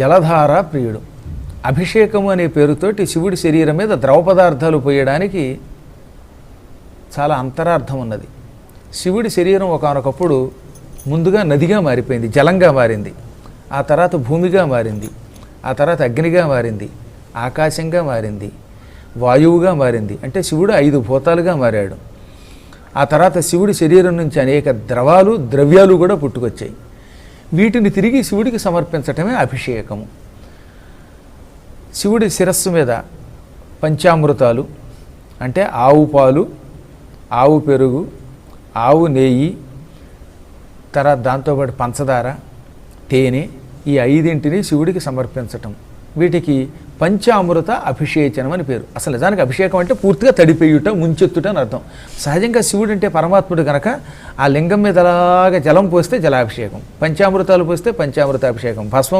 జలధార ప్రియుడు. అభిషేకము అనే పేరుతోటి శివుడి శరీరం మీద ద్రవ పదార్థాలు పోయడానికి చాలా అంతరార్థం ఉన్నది. శివుడి శరీరం ఒకానొకప్పుడు ముందుగా నదిగా మారిపోయింది, జలంగా మారింది, ఆ తర్వాత భూమిగా మారింది, ఆ తర్వాత అగ్నిగా మారింది, ఆకాశంగా మారింది, వాయువుగా మారింది. అంటే శివుడు 5 భూతాలుగా మారాడు. ఆ తర్వాత శివుడి శరీరం నుంచి అనేక ద్రవ్యాలు కూడా పుట్టుకొచ్చాయి. వీటిని తిరిగి శివుడికి సమర్పించటమే అభిషేకము. శివుడి శిరస్సు మీద పంచామృతాలు అంటే ఆవు పాలు, ఆవు పెరుగు, ఆవు నెయ్యి, తర్వాత దాంతోపాటు పంచదార, తేనె, ఈ 5ంటిని శివుడికి సమర్పించటం. వీటికి పంచామృత అభిషేచనం అని పేరు. అసలు నిజానికి అభిషేకం అంటే పూర్తిగా తడిపేయుట, ముంచెత్తుట అని అర్థం. సహజంగా శివుడు అంటే పరమాత్ముడు కనుక ఆ లింగం మీద అలాగా జలం పోస్తే జలాభిషేకం, పంచామృతాలు పోస్తే పంచామృత అభిషేకం, భస్మం